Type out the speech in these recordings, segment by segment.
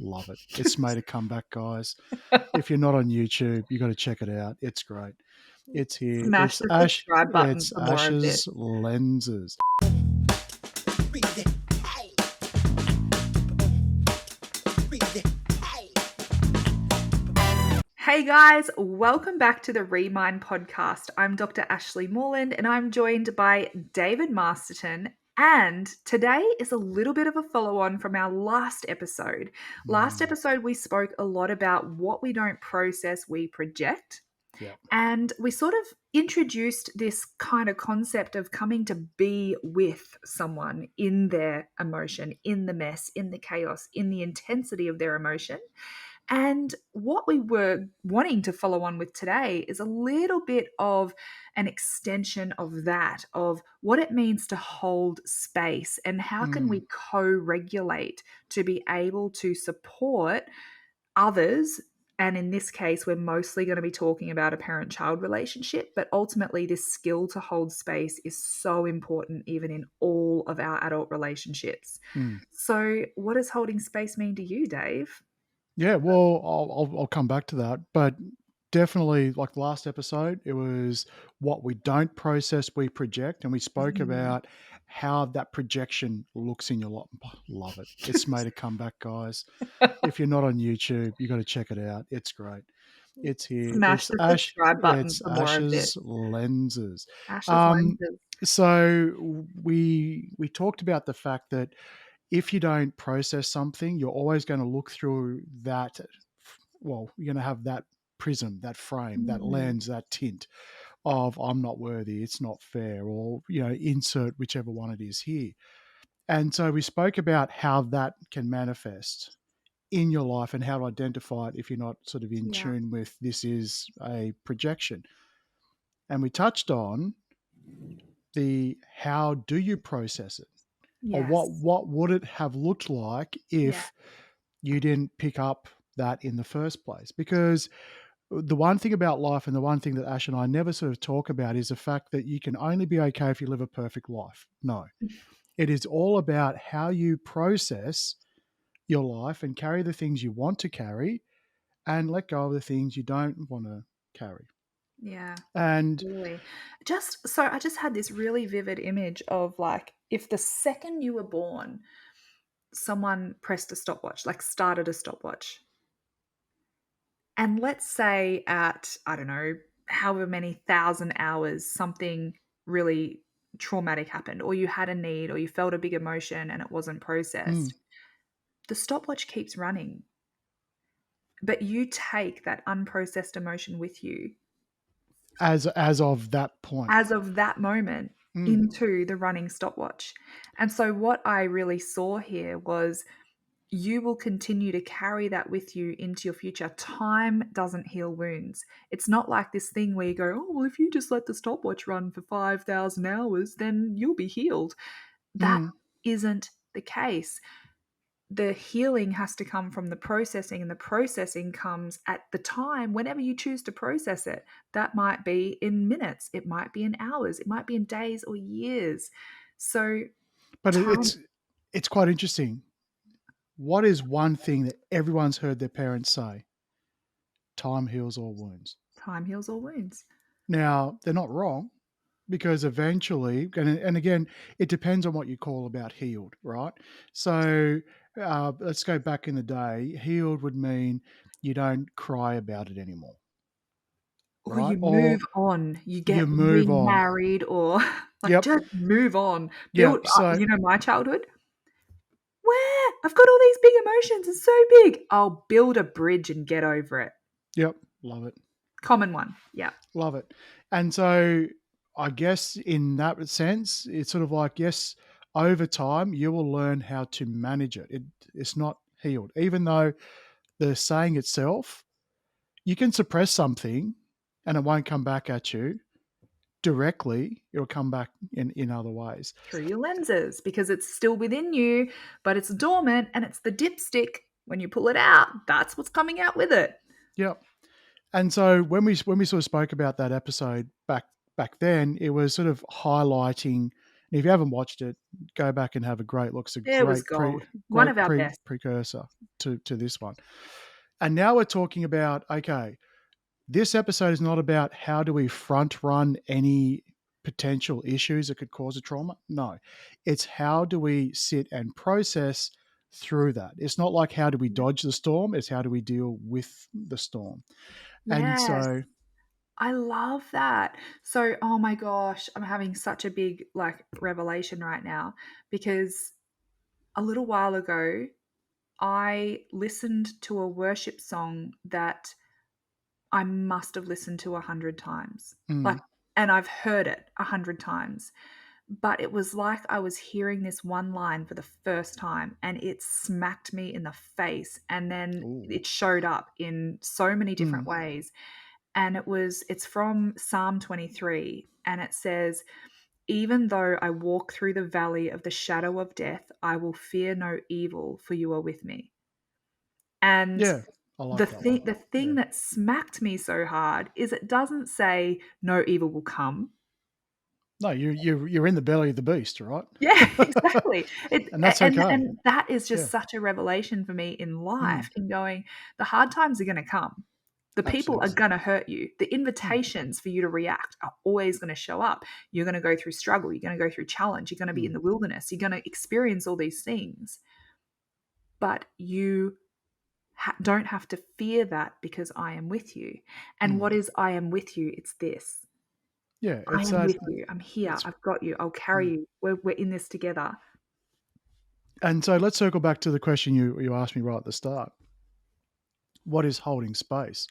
love it. It's made a comeback, guys. If you're not on YouTube, you got to check it out. It's great. It's here. Smash It's the Ash. subscribe button It's for more of this. Ash's lenses. Hey guys, welcome back to the Remind podcast. I'm Dr. Ashley Morland and I'm joined by David Masterton. And today is a little bit of a follow on from our last episode. Last episode, we spoke a lot about what we don't process, we project. Yeah. And we sort of introduced this kind of concept of coming to be with someone in their emotion, in the mess, in the chaos, in the intensity of their emotion. And what we were wanting to follow on with today is a little bit of an extension of that, of what it means to hold space and how can we co-regulate to be able to support others. And in this case, we're mostly going to be talking about a parent-child relationship, but ultimately this skill to hold space is so important even in all of our adult relationships. So what does holding space mean to you, Dave? Yeah, well, I'll come back to that, but definitely, like the last episode, it was what we don't process, we project, and we spoke about how that projection looks in your life. Love it. It's made a comeback, guys. If you're not on YouTube, you got to check it out. It's great. It's here. Smash It's the Ash. subscribe button It's for more of this. Ash's lenses. Ash's lenses. So we talked about the fact that if you don't process something, you're always going to look through that. Well, you're going to have that prism, that frame, that lens, that tint of I'm not worthy, it's not fair, or, insert whichever one it is here. And so we spoke about how that can manifest in your life and how to identify it if you're not sort of in tune with this is a projection. And we touched on the how do you process it? Or what would it have looked like if you didn't pick up that in the first place? Because the one thing about life and the one thing that Ash and I never sort of talk about is the fact that you can only be okay if you live a perfect life. No, it is all about how you process your life and carry the things you want to carry and let go of the things you don't want to carry. Yeah. And Really. I just had this really vivid image of like if the second you were born, someone pressed a stopwatch, like started a stopwatch. And let's say at, I don't know, however many thousand hours, something really traumatic happened, or you had a need, or you felt a big emotion and it wasn't processed. The stopwatch keeps running. But you take that unprocessed emotion with you as of that point, as of that moment into the running stopwatch. And so what I really saw here was you will continue to carry that with you into your future. Time doesn't heal wounds. It's not like this thing where you go, oh, well, if you just let the stopwatch run for 5,000 hours, then you'll be healed. That isn't the case. The healing has to come from the processing, and the processing comes at the time whenever you choose to process it. That might be in minutes, it might be in hours, it might be in days or years. So, but it's quite interesting. What is one thing that everyone's heard their parents say? Time heals all wounds. Time heals all wounds. Now, they're not wrong, because eventually, and again, it depends on what you call about healed, right? So let's go back in the day. Healed would mean you don't cry about it anymore, Or right? you move on, you you get move on. remarried, or like just move on. Yep. Build up, my childhood. Where I've got all these big emotions, it's so big. I'll build a bridge and get over it. Yep. Love it. Common one. Yeah. Love it. And so I guess in that sense, it's sort of like, yes, over time, you will learn how to manage it. It's not healed. Even though the saying itself, you can suppress something and it won't come back at you directly. It'll come back in other ways. Through your lenses, because it's still within you, but it's dormant, and it's the dipstick. When you pull it out, that's what's coming out with it. Yep. And so when we sort of spoke about that episode back then, it was sort of highlighting And if you haven't watched it, go back and have a great look. It's a It was gold. One of our best. precursor to this one. And now we're talking about, okay, this episode is not about how do we front run any potential issues that could cause a trauma. No, it's how do we sit and process through that. It's not like how do we Yeah. dodge the storm, it's how do we deal with the storm. And Yes. so, I love that. So, oh my gosh, I'm having such a big like revelation right now because a little while ago I listened to a worship song that I must have listened to 100 times. Like, mm, and I've heard it 100 times. But it was like I was hearing this one line for the first time and it smacked me in the face. And then ooh, it showed up in so many different mm, ways. And it's from Psalm 23. And it says, even though I walk through the valley of the shadow of death, I will fear no evil, for you are with me. And yeah, I like that one. the thing Yeah. that smacked me so hard is it doesn't say no evil will come. No, you're in the belly of the beast, right? Yeah, exactly. And that's okay. And that is just Yeah. such a revelation for me in life Mm, in going, the hard times are gonna come. The people are absolutely. gonna hurt you. The Mm, invitations for you to react are always gonna show up. You're gonna go through struggle, you're gonna go through challenge, you're gonna be in mm, the wilderness, you're gonna experience all these things, but you don't have to fear that because I am with you. And mm. what is I am with you? It's this. Yeah, I it's am that. with you. I'm here. It's I've got you. I'll carry mm. you. We're in this together. And so let's circle back to the question you asked me right at the start. What is holding space?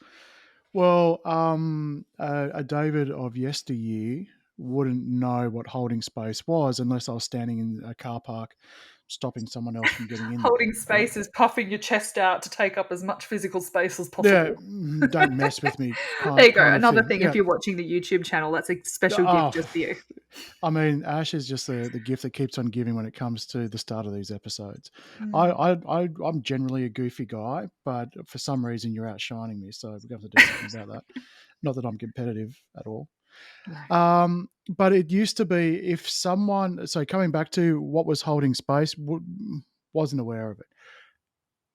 Well, a David of yesteryear wouldn't know what holding space was unless I was standing in a car park, stopping someone else from getting in there. Holding Right? space is puffing your chest out to take up as much physical space as Yeah, possible. don't mess with me, There you go. kind of Another thing. thing, if Yeah. you're watching the YouTube channel, that's a special gift Oh, just for you. I mean, Ash is just the gift that keeps on giving when it comes to the start of these episodes. Mm. I'm generally a goofy guy, but for some reason you're outshining me, so we're going to have to do something about that. Not that I'm competitive at all. No. But it used to be if someone, so coming back to what was holding space, wasn't aware of it.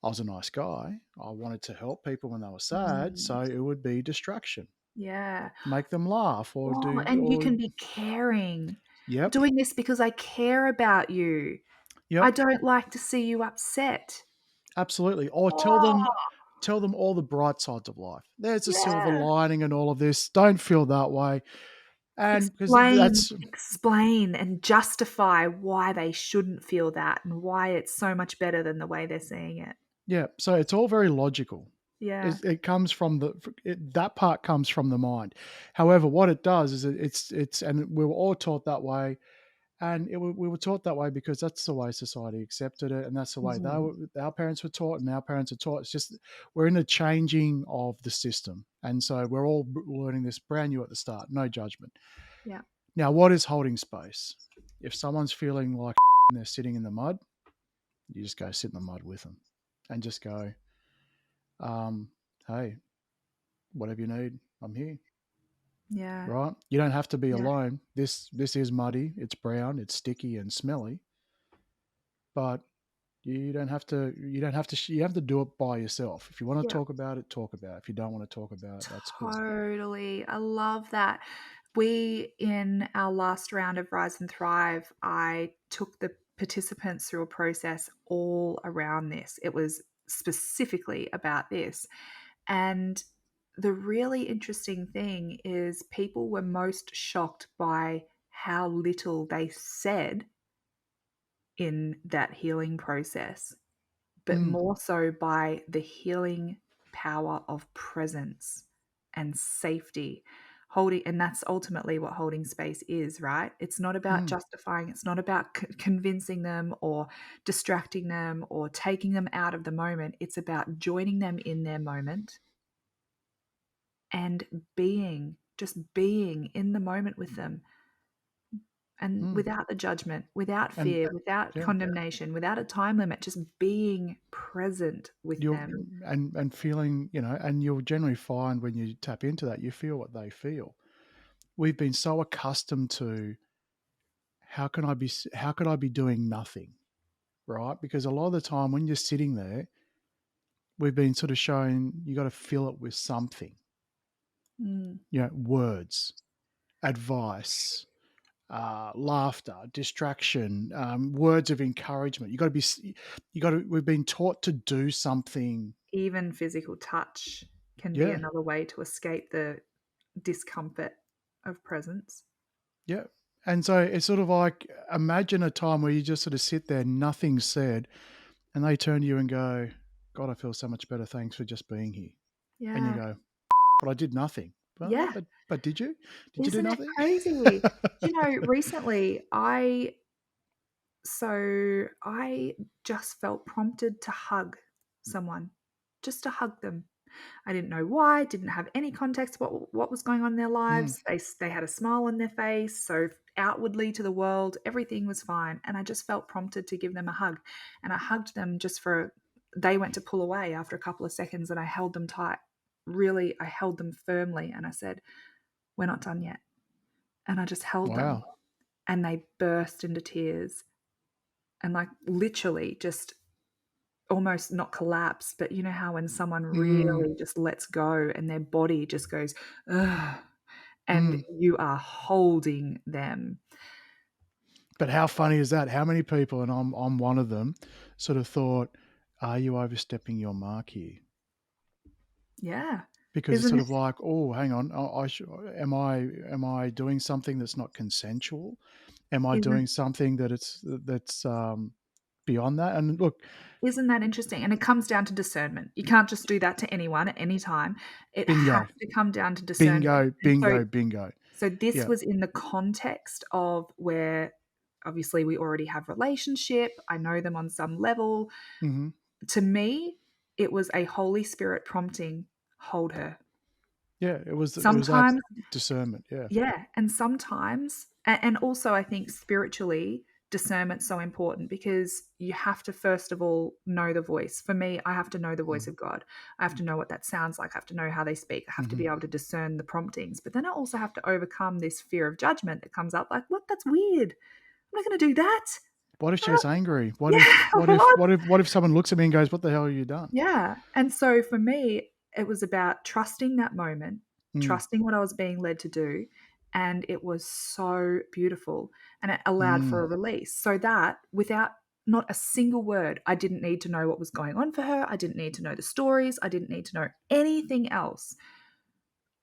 I was a nice guy. I wanted to help people when they were sad, Mm. so it would be distraction, Yeah. make them laugh, or Oh, do, and you or can be caring. yep, Doing this because I care about you. I yep, don't like to see you upset. absolutely. Or Oh, tell them all the bright sides of life. There's a silver yeah. lining in all of this. Don't feel that way, and because Explain, that's explain, and justify why they shouldn't feel that and why it's so much better than the way they're seeing it. yeah. So it's all very logical. Yeah. It comes from that part comes from the mind. However, what it does is and we were all taught that way, and we were taught that way because that's the way society accepted it, and that's the way Mhm. our parents were taught, and our parents are taught. It's just we're in a changing of the system, and so we're all learning this brand new at the start. No judgment. Yeah. Now, what is holding space? If someone's feeling like and they're sitting in the mud, you just go sit in the mud with them, and just go, hey, whatever you need, I'm here. Yeah. Right? You don't have to be Yeah. alone. This is muddy. It's brown. It's sticky and smelly. But you don't have to. You don't have to. You have to do it by yourself. If you want to Yeah. talk about it, talk about it. If you don't want to talk about it, that's cool. Totally. I love that. In our last round of Rise and Thrive, I took the participants through a process all around this. It was specifically about this. And the really interesting thing is people were most shocked by how little they said in that healing process, but Mm, more so by the healing power of presence and safety. Holding, and that's ultimately what holding space is, right? It's not about mm, justifying, it's not about convincing them or distracting them or taking them out of the moment. It's about joining them in their moment and just being in the moment with them, and mm. without the judgment, without And fear, without yeah, condemnation, without a time limit, just being present with you'll them. and feeling, and you'll generally find when you tap into that, you feel what they feel. We've been so accustomed to how could I be doing nothing, right? Because a lot of the time when you're sitting there, we've been sort of shown you got to fill it with something, Mm. words, advice, laughter, distraction, words of encouragement. You got to be, you got to. We've been taught to do something. Even physical touch can be Yeah, another way to escape the discomfort of presence. yeah. And so it's sort of like imagine a time where you just sort of sit there, nothing's said, and they turn to you and go, "God, I feel so much better. Thanks for just being here." And you Yeah. go, "But I did nothing." Well, Yeah. but did you? Did you do Isn't it nothing? crazy? Do you know, recently I just felt prompted to hug someone, just to hug them. I didn't know why, didn't have any context what was going on in their Mm, lives. They had a smile on their face, so outwardly to the world, everything was fine, and I just felt prompted to give them a hug. And I hugged them just for they went to pull away after a couple of seconds, and I held them tight. Really, I held them firmly and I said, "We're not done yet." And I just held them, wow. and they burst into tears and, like, literally just almost not collapse, but you know how when someone Mm, really just lets go and their body just goes, "Ugh," and mm. you are holding them. But how funny is that? How many people, and I'm one of them, sort of thought, "Are you overstepping your mark here?" Yeah. Because it's Isn't sort it of like, "Oh, hang on, am I doing something that's not consensual? Am I isn't doing something that's beyond that?" And look, isn't that interesting? And it comes down to discernment. You can't just do that to anyone at any time. It has bingo, to come down to discernment. bingo, And so bingo, bingo. so this Yeah. was in the context of where obviously we already have relationship, I know them on some level. Hmm. To me, it was a Holy Spirit prompting, "Hold her." Yeah. It was that Sometimes discernment. Yeah. yeah, and sometimes and also I think spiritually, discernment's so important because you have to first of all know the voice. For me, I have to know the voice of God. I have to know what that sounds like. I have to know how they speak. I have to Mm-hmm. be able to discern the promptings. But then I also have to overcome this fear of judgment that comes up like, "What? That's weird. I'm not gonna do that." What if she Ah, gets angry? What if yeah, what if what? what if what if someone looks at me and goes, "What the hell have you done?" Yeah. And so for me, it was about trusting that moment, Mm, trusting what I was being led to do. And it was so beautiful. And it allowed for mm, a release so that without not a single word, I didn't need to know what was going on for her. I didn't need to know the stories. I didn't need to know anything else.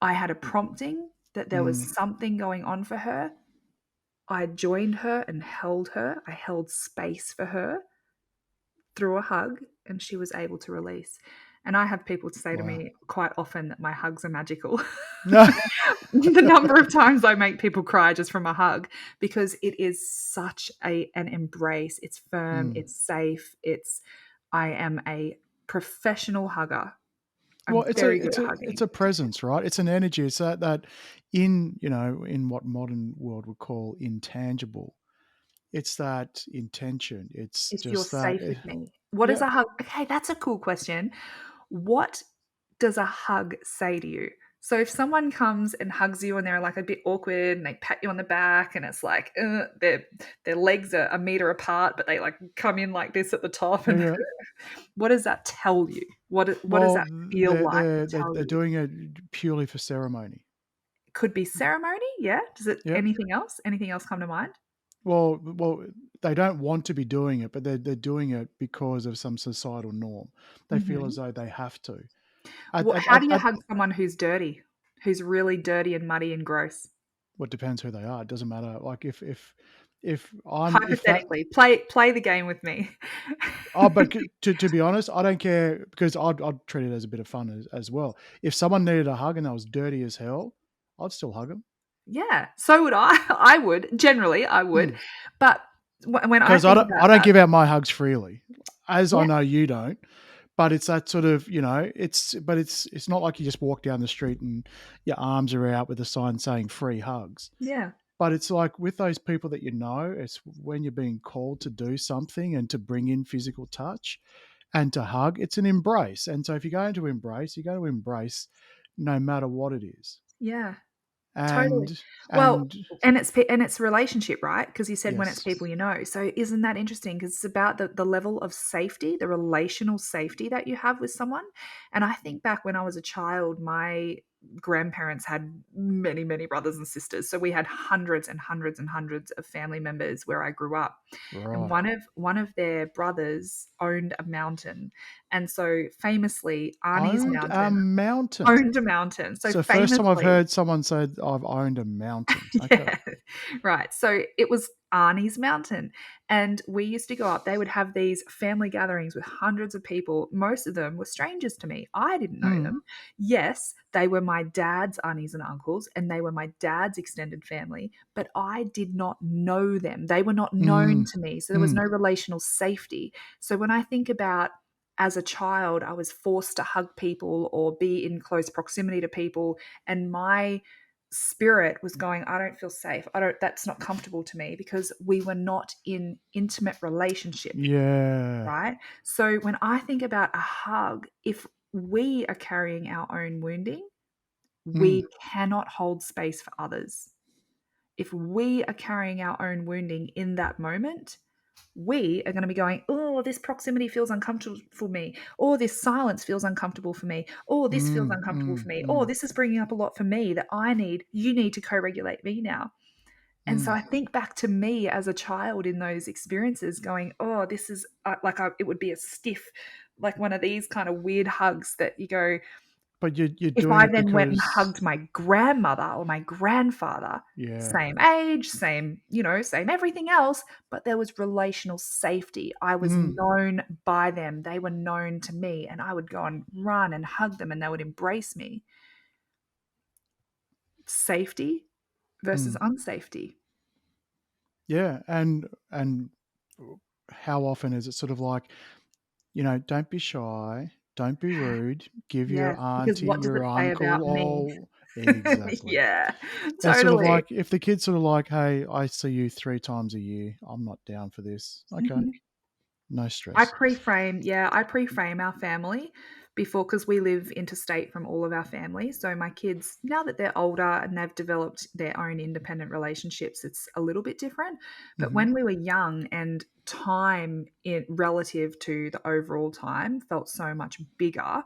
I had a prompting that there was mm. something going on for her. I joined her and held her. I held space for her through a hug, and she was able to release. And I have people to say to Wow. me quite often that my hugs are magical. No. The number of times I make people cry just from a hug because it is such an embrace. It's firm, Mm. it's safe, it's I am a professional hugger. Well, I'm very good at it's hugging. a presence, right? It's an energy. It's that in what modern world would call intangible. It's that intention. It's If you're just that. safe with me. What is Yeah. a hug? Okay, that's a cool question. What does a hug say to you? So if someone comes and hugs you and they're like a bit awkward and they pat you on the back and it's like their legs are a meter apart, but they like come in like this at the top, Yeah. and Yeah. what does that tell you? What does Well, that feel like to tell they're you? doing it purely for ceremony. Could be ceremony, yeah. Does it Yeah. anything else? Anything else come to mind? Well, they don't want to be doing it, but they're doing it because of some societal norm. They feel as Mhm. though they have to. How do you At hug someone who's dirty? Who's really dirty and muddy and gross? well, it depends who they are. It doesn't matter. Like if that Hypothetically, play the game with me. oh, but to be honest, I don't care because I'd treat it as a bit of fun as well. If someone needed a hug and they was dirty as hell, I'd still hug them Yeah, so would I. I would, generally, I would. But when I because think about I don't that give out my hugs freely, as I yeah, know you don't. But it's that sort of it's not like you just walk down the street and your arms are out with a sign saying free hugs. yeah, But it's like with those people that you know, it's when you're being called to do something and to bring in physical touch and to hug, it's an embrace. And so if you're going to embrace, you're going to embrace no matter what it is. yeah, Totally. and Well, and and it's relationship, right? Because you said when it's yes, people you know. So isn't that interesting? Because it's about the level of safety, the relational safety that you have with someone. And I think back when I was a child, my grandparents had many, many brothers and sisters. So we had hundreds and hundreds and hundreds of family members where I grew up. And right. one of their brothers owned a mountain. And so famously, Arnie's Owned a mountain mountain. owned a mountain. So So first time I've famously, heard someone say I've owned a mountain. Okay. yeah, right. So it was Arnie's Mountain. And we used to go up. They would have these family gatherings with hundreds of people. Most of them were strangers to me. I didn't know Mm, them. Yes, they were my dad's aunties and uncles, and they were my dad's extended family, but I did not know them. They were not known mm, to me. So there was mm, no relational safety. So when I think about as a child, I was forced to hug people or be in close proximity to people, and my spirit was going, I don't feel safe. I don't, that's not comfortable to me because we were not in intimate relationship, yeah. right? So when I think about a hug, if we are carrying our own wounding, Mm, we cannot hold space for others. If we are carrying our own wounding in that moment, we are going to be going, oh, this proximity feels uncomfortable for me, or this silence feels uncomfortable for me, or this feels mm, uncomfortable mm, for me, or mm, this is bringing up a lot for me that you need to co regulate me now. And so mm. I think back to me as a child in those experiences going, oh, this is it would be a stiff, like one of these kind of weird hugs that you go, But you're if doing I it then went and because hugged my grandmother or my grandfather, yeah. same age, same, same everything else, but there was relational safety. I was Mm, known by them. They were known to me, and I would go and run and hug them, and they would embrace me. Safety versus mm. unsafety. Yeah, and how often is it sort of like, don't be shy, don't be rude, give your Yes, because auntie, what does your it say about uncle me? all exactly. Yeah, And sort of totally. like if the kid's sort of like, "Hey, I see you 3 times a year. I'm not down for this." Okay, Mhm. no stress. I pre-frame our family before because we live interstate from all of our family. So my kids, now that they're older and they've developed their own independent relationships, it's a little bit different. But Mhm. when we were young and time in relative to the overall time felt so much bigger,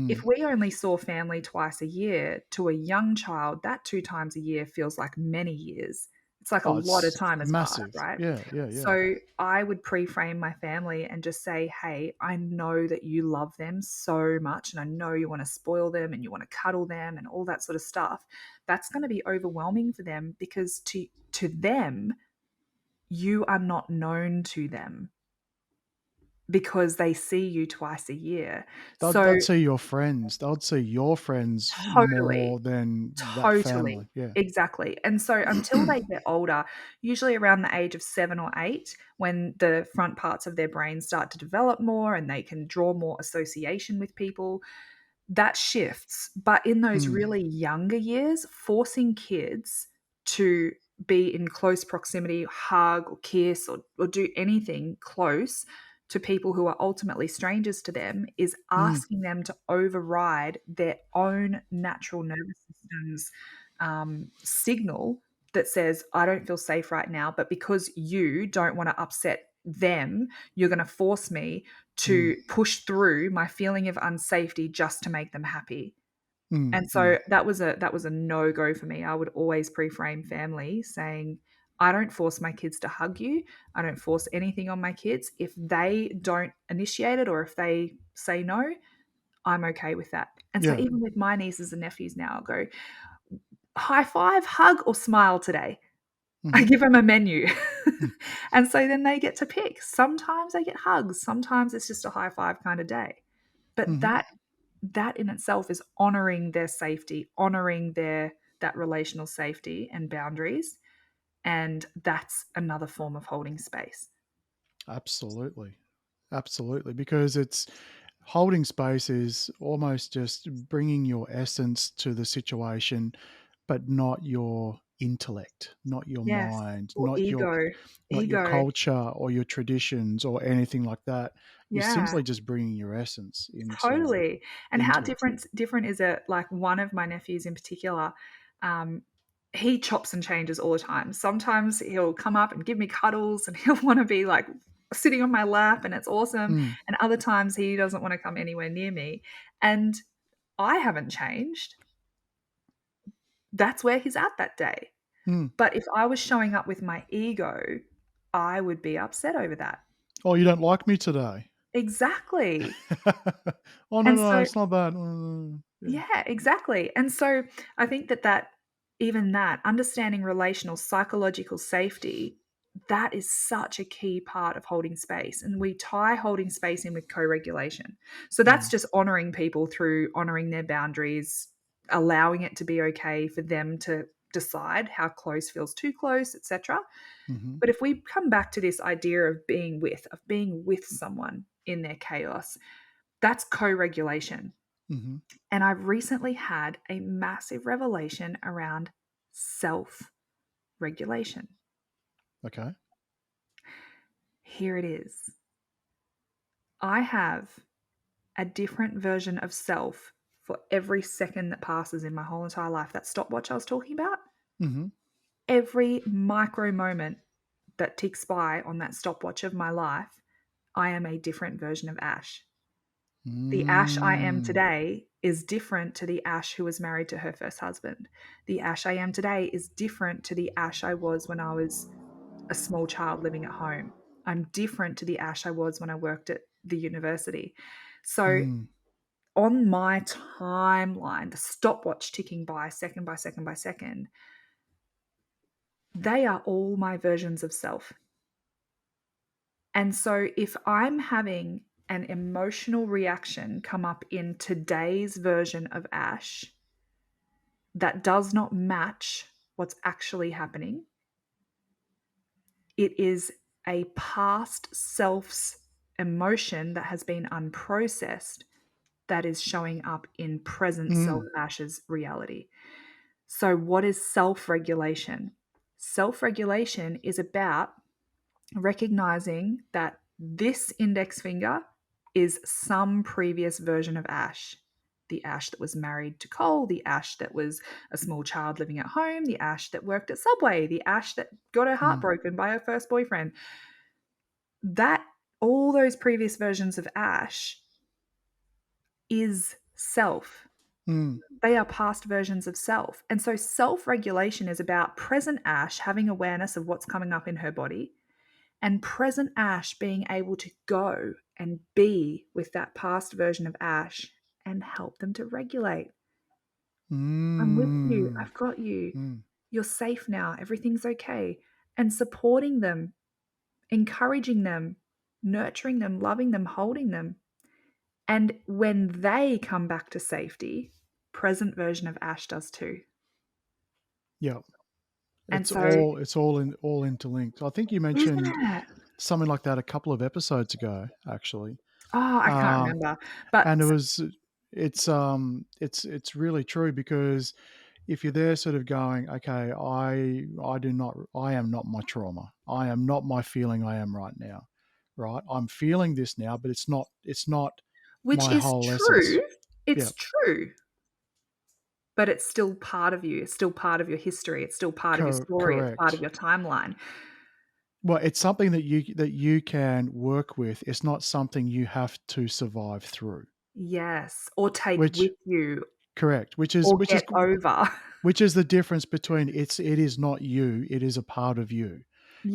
if Mm. we only saw family twice a year, to a young child, that 2 times a year feels like many years. It's like a Oh, lot of it's time has passed, massive. right? Yeah, yeah, yeah. So I would pre-frame my family and just say, "Hey, I know that you love them so much and I know you want to spoil them and you want to cuddle them and all that sort of stuff." That's going to be overwhelming for them because to them, you are not known to them because they see you twice a year. They'd So they'd see your friends. They'd see your friends totally. more than that Totally. family. Yeah. Exactly. And so until they get older, usually around the age of 7 or 8, when the front parts of their brain start to develop more and they can draw more association with people, that shifts. But in those Mm, really younger years, forcing kids to be in close proximity, hug or kiss or do anything close to people who are ultimately strangers to them is mm, asking them to override their own natural nervous system's signal that says, I don't feel safe right now, but because you don't want to upset them, you're going to force me mm, to push through my feeling of unsafety just to make them happy. mm, And mm, so that was a no-go for me. I would always pre-frame family saying, I don't force my kids to hug you. I don't force anything on my kids. If they don't initiate it or if they say no, I'm okay with that. And so yeah. even with my nieces and nephews now, I'll go, high five, hug, or smile today. I Mhm, give them a menu. mm, And so then they get to pick. Sometimes they get hugs, sometimes it's just a high five kind of day. But mhm. that in itself is honoring their safety, honoring their that relational safety and boundaries, and that's another form of holding space. Absolutely. Absolutely, because it's holding space is almost just bringing your essence to the situation, but not your intellect, not your Yes, mind, or ego. not your Ego. culture or your traditions or anything like that. You're Yeah. simply just bringing your essence Totally. And how into it. different is it? Like one of my nephews in particular, he chops and changes all the time. Sometimes he'll come up and give me cuddles and he'll want to be like sitting on my lap and it's awesome. Mm, And other times he doesn't want to come anywhere near me. And I haven't changed. That's where he's at that day. mm. But if I was showing up with my ego, I would be upset over that. "Oh, you don't like me today?" Exactly. "Oh, no, And no, so it's not that." "Mm, yeah." yeah, exactly. And so I think that even that understanding relational psychological safety, that is such a key part of holding space. And we tie holding space in with co-regulation. So that's Mm, just honoring people through honoring their boundaries, allowing it to be okay for them to decide how close feels too close, etc. mhm, But if we come back to this idea of being with someone in their chaos, that's co-regulation. mhm. And I've recently had a massive revelation around self regulation. Okay. Here it is. I have a different version of self for every second that passes in my whole entire life. That stopwatch I was talking about, Mhm. every micro moment that ticks by on that stopwatch of my life, I am a different version of Ash. The Ash I am Mm, today is different to the Ash who was married to her first husband. The Ash I am today is different to the Ash I was when I was a small child living at home. I'm different to the Ash I was when I worked at the university. So, mm, on my timeline, the stopwatch ticking by second by second by second, they are all my versions of self. And so, if I'm having an emotional reaction come up in today's version of Ash that does not match what's actually happening, it is a past self's emotion that has been unprocessed that is showing up in present self mm, Ash's reality. So, what is self regulation? Self regulation is about recognizing that this index finger is some previous version of Ash. The Ash that was married to Cole, the Ash that was a small child living at home, the Ash that worked at Subway, the Ash that got her heart mm, broken by her first boyfriend. That all those previous versions of Ash is self. mm, They are past versions of self. And so self regulation is about present Ash having awareness of what's coming up in her body and present Ash being able to go and be with that past version of Ash and help them to regulate. I'm with you. mm, I've got you. mm, You're safe now. Everything's okay. And supporting them, encouraging them, nurturing them, loving them, holding them. And when they come back to safety, present version of Ash does too. yeah. And It's so, all all interlinked. I think you isn't mentioned it? something like that a couple of episodes ago, actually. Oh, I can't Um, remember. But and it's really true because if you're there sort of going, okay, I am not my trauma. I am not my feeling I am right now. Right? I'm feeling this now, but it's not which my is whole essence. true. Yeah. It's true. But it's still part of you. It's still part of your history. It's still part of your story. It's part of Correct. your timeline. Well, it's something that you can work with. It's not something you have to survive through. Yes. Or take Which with you correct, which is or which is get over. which is the difference between it is not you, it is a part of you.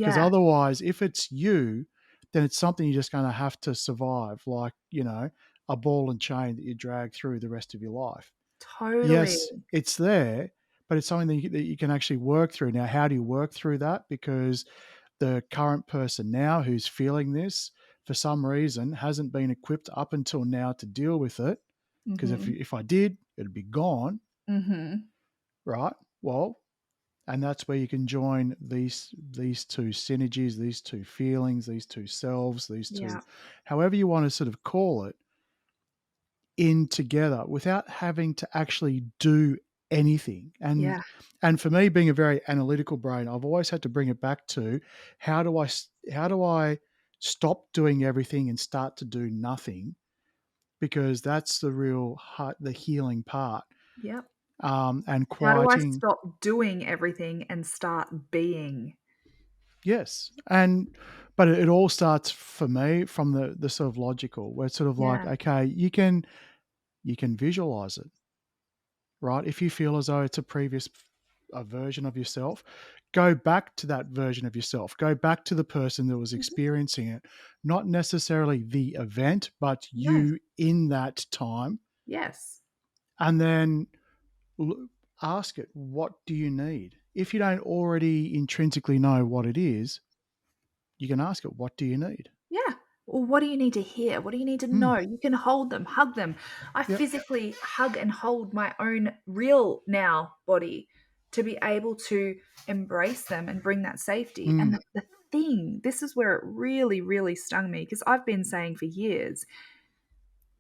Because Yeah, otherwise, if it's you, then it's something you're just going to have to survive, like a ball and chain that you drag through the rest of your life. totally. Yes, it's there, but it's something that you can actually work through. Now, how do you work through that? Because the current person now who's feeling this, for some reason, hasn't been equipped up until now to deal with it. Because if Mhm. if I did, it'd be gone, Mhm. right? Well, and that's where you can join these two synergies, these two feelings, these two selves, these two, Yeah. however you want to sort of call it, in together without having to actually do anything. and Yeah. and for me, being a very analytical brain, I've always had to bring it back to how do I stop doing everything and start to do nothing, because that's the real heart, the healing part. Yep. and How do I quieting. stop doing everything and start being? Yes, and but it all starts for me from the sort of logical, where it's sort of like, Yeah. okay, you can visualize it, right? If you feel as though it's a a version of yourself, go back to that version of yourself. Go back to the person that was Mhm. experiencing it, not necessarily the event, but Yes. you in that time, Yes. and then l- ask it, what do you need? If you don't already intrinsically know what it is, you can ask it, what do you need? Yeah. Well, what do you need to hear? What do you need to Mm, know? You can hold them, hug them. I yep. physically hug and hold my own real now body to be able to embrace them and bring that safety. And Mm, the thing, this is where it really, really stung me because I've been saying for years,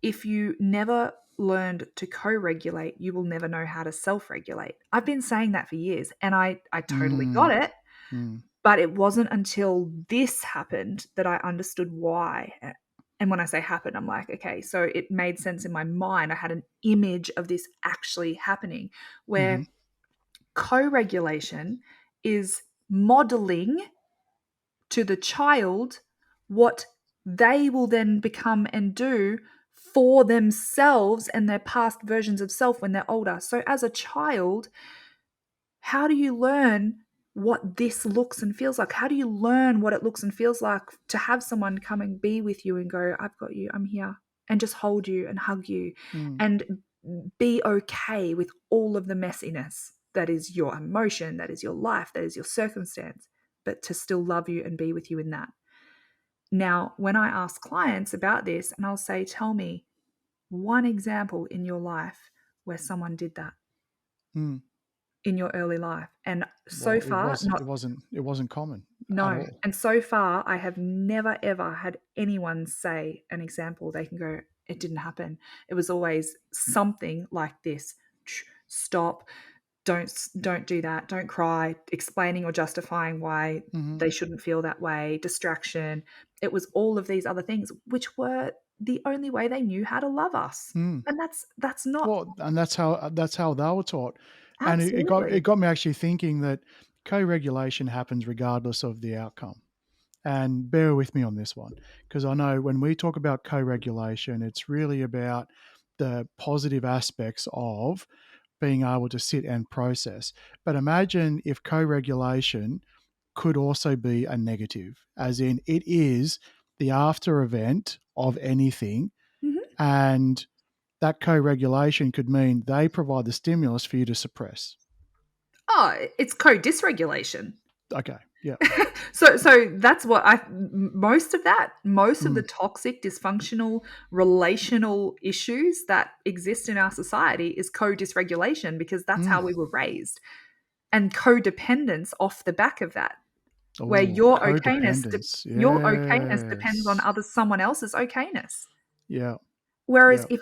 if you never learned to co-regulate, you will never know how to self-regulate. I've been saying that for years and I totally got mm, it, mm, but it wasn't until this happened that I understood why. And when I say happened, I'm like, okay, so it made sense in my mind. I had an image of this actually happening mhm, where co-regulation is modeling to the child what they will then become and do for themselves and their past versions of self when they're older. So, as a child, how do you learn what this looks and feels like? How do you learn what it looks and feels like to have someone come and be with you and go, I've got you, I'm here, and just hold you and hug you mm, and be okay with all of the messiness that is your emotion, that is your life, that is your circumstance, but to still love you and be with you in that. Now, when I ask clients about this, and I'll say, tell me one example in your life where someone did that mm. in your early life. And so Well, far, not it wasn't common at no. all. And so far, I have never ever had anyone say an example. They can go, it didn't happen. It was always something like this. Stop. Don't do that. Don't cry. Explaining or justifying why Mhm, they shouldn't feel that way. Distraction. It was all of these other things, which were the only way they knew how to love us. mm. And that's not Well, and that's how they were taught, and it absolutely. got me actually thinking that co-regulation happens regardless of the outcome. And bear with me on this one, because I know when we talk about co-regulation, it's really about the positive aspects of being able to sit and process. But imagine if co-regulation could also be a negative, as in it is the after event of anything, Mhm. and that co-regulation could mean they provide the stimulus for you to suppress. Oh, it's co-dysregulation. Okay, yeah, So that's what most of the mm, toxic, dysfunctional, relational issues that exist in our society is co-dysregulation because that's how mm. we were raised. And codependence off the back of that, where Oh, codependence. your okayness depends on Yes. someone else's okayness. Yeah, Whereas yeah. if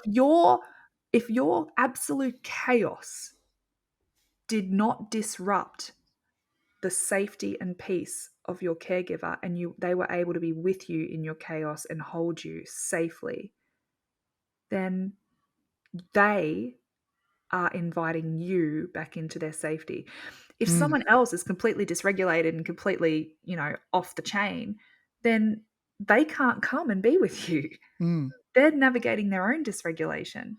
your absolute chaos did not disrupt the safety and peace of your caregiver and they were able to be with you in your chaos and hold you safely, then they are inviting you back into their safety. If Mm, someone else is completely dysregulated and completely, off the chain, then they can't come and be with you. mm. They're navigating their own dysregulation.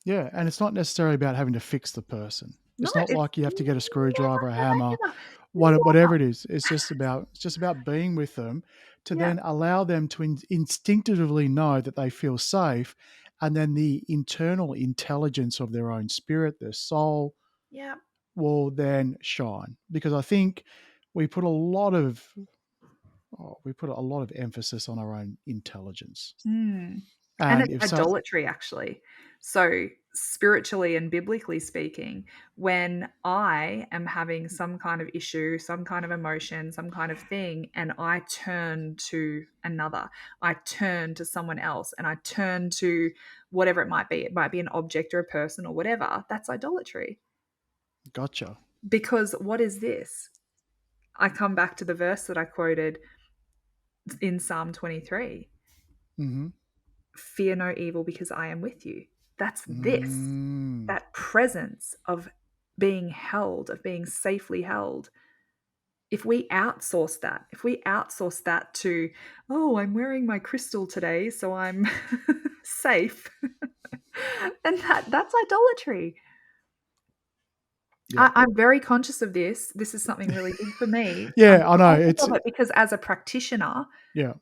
Yeah, and it's not necessarily about having to fix the person. No, It's not it's like you have to get a never, screwdriver, a never, hammer, ever, never. whatever it is. It's just about being with them to Yeah, then allow them to instinctively know that they feel safe, and then the internal intelligence of their own spirit, their soul, yeah. will then shine. Because I think we put a lot of we put a lot of emphasis on our own intelligence, Mm. And and it's if so, idolatry, actually. So, spiritually and biblically speaking, when I am having some kind of issue, some kind of emotion, some kind of thing, and I turn to another, I turn to someone else, and I turn to whatever it might be an object or a person or whatever, that's idolatry. gotcha. Because what is this? I come back to the verse that I quoted in Psalm 23. Hmm. Fear no evil because I am with you. That's this, Mm. that presence of being held, of being safely held. If we outsource that to, oh, I'm wearing my crystal today, so I'm safe, then that's idolatry. Yeah. I'm very conscious of this. This is something really big for me. I'm Yeah, I know. conscious It's of it because as a practitioner, yeah.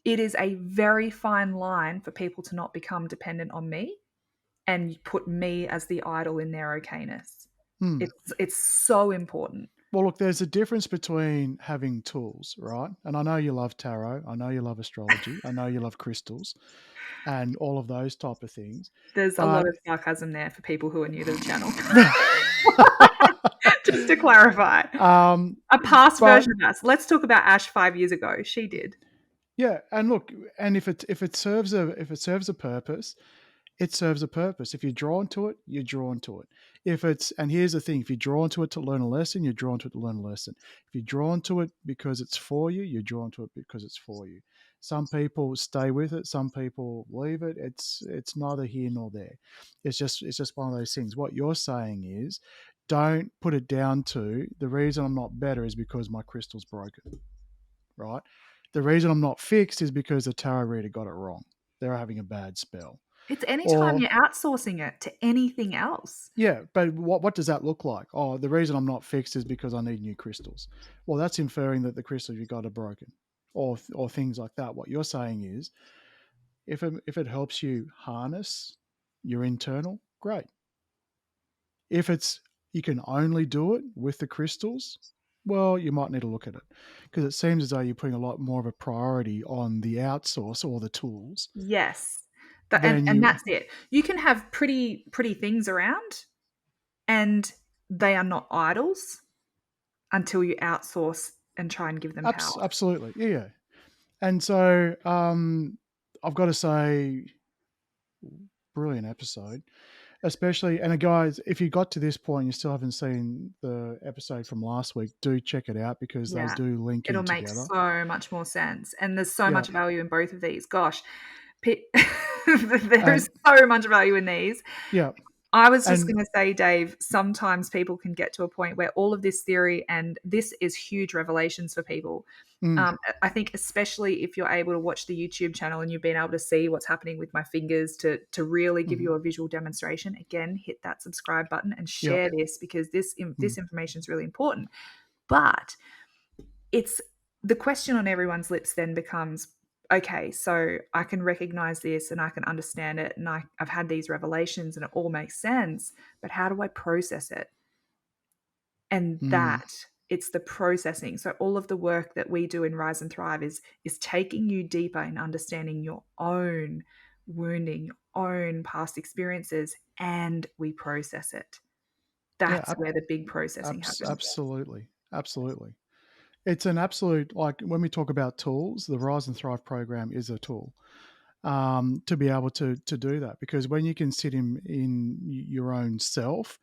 it is a very fine line for people to not become dependent on me and put me as the idol in their okayness. Hmm. It's so important. Well, look, there's a difference between having tools, right? And I know you love tarot. I know you love astrology. I know you love crystals and all of those type of things. There's a lot But of sarcasm there for people who are new to the channel. Just to clarify. um, A past but version of us. Let's talk about Ash 5 years ago. She did. yeah, and look, and if it serves a purpose, it serves a purpose. If you're drawn to it, you're drawn to it. And here's the thing: if you're drawn to it to learn a lesson, you're drawn to it to learn a lesson. If you're drawn to it because it's for you, you're drawn to it because it's for you. Some people stay with it, some people leave it. It's neither here nor there. It's just one of those things. What you're saying is, don't put it down to the reason I'm not better is because my crystal's broken, right? The reason I'm not fixed is because the tarot reader got it wrong. They're having a bad spell. It's anytime Or you're outsourcing it to anything else. yeah, but what does that look like? Oh, the reason I'm not fixed is because I need new crystals. Well, that's inferring that the crystals you got are broken, or things like that. What you're saying is, if it helps you harness your internal, great. If it's you can only do it with the crystals, well, you might need to look at it because it seems as though you're putting a lot more of a priority on the outsource or the tools Yes. than And you. that's it. You can have pretty things around and they are not idols until you outsource and try and give them power. Absolutely, yeah. Yeah. And so I've got to say, brilliant episode, especially. And guys, if you got to this point and you still haven't seen the episode from last week, do check it out because they Yeah. do link It'll in make together. so much more sense. And there's so Yeah, much value in both of these. Gosh, there is and so much value in these. yeah, I was just and going to say, Dave, sometimes people can get to a point where all of this theory, and this is huge revelations for people. mm, I think, especially if you're able to watch the YouTube channel and you've been able to see what's happening with my fingers to really give mhm, you a visual demonstration. Again, hit that subscribe button and yeah, share this because this mm, information is really important. But it's the question on everyone's lips then becomes, okay, so I can recognize this and I can understand it and I've had these revelations and it all makes sense, but how do I process it? And mm, that it's the processing. So all of the work that we do in Rise and Thrive is taking you deeper in understanding your own wounding, your own past experiences, and we process it. yeah, That's where the big processing happens. absolutely, absolutely. It's an absolute like when we talk about tools, the Rise and Thrive program is a tool to be able to do that because when you can sit in your own self,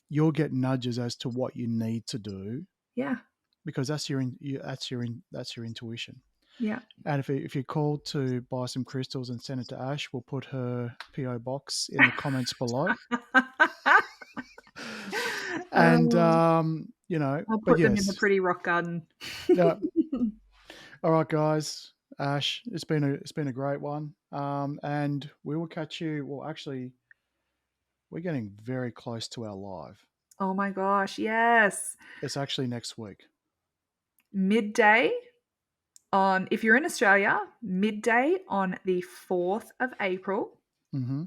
you'll get nudges as to what you need to do Yeah. because that's your intuition. Yeah. And if you're called to buy some crystals and send it to Ash, we'll put her PO box in the comments below. And Oh, I'll but put them in the yes, pretty rock garden. yeah. All right, guys. Ash, it's been a great one. And we will catch you. Well, actually, we're getting very close to our live. Oh my gosh, yes. It's actually next week. Midday on, if you're in Australia, midday on the 4th of April, Mm-hmm.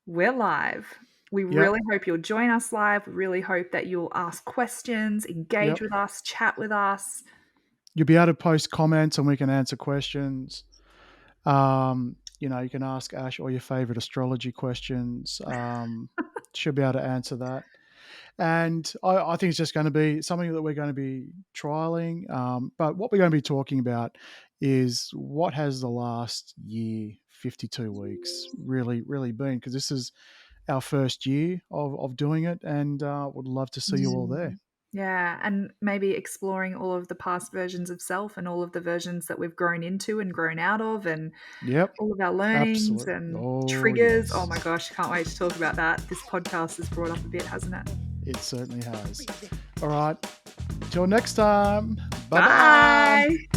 we're live. We Yep. really hope you'll join us live. We really hope that you'll ask questions, engage Yep. with us, chat with us. You'll be able to post comments and we can answer questions. You can ask Ash all your favorite astrology questions. She'll be able to answer that. And I think it's just going to be something that we're going to be trialing. But what we're going to be talking about is what has the last year, 52 weeks, really, really been? Because this is our first year of doing it and would love to see you all there. Mm. Yeah, and maybe exploring all of the past versions of self and all of the versions that we've grown into and grown out of, and Yep. all of our learnings Absolutely. and Oh, triggers. Oh yes. my gosh, can't wait to talk about that. This podcast has brought up a bit, hasn't it? It certainly has. All right. Till next time. Bye bye. Bye.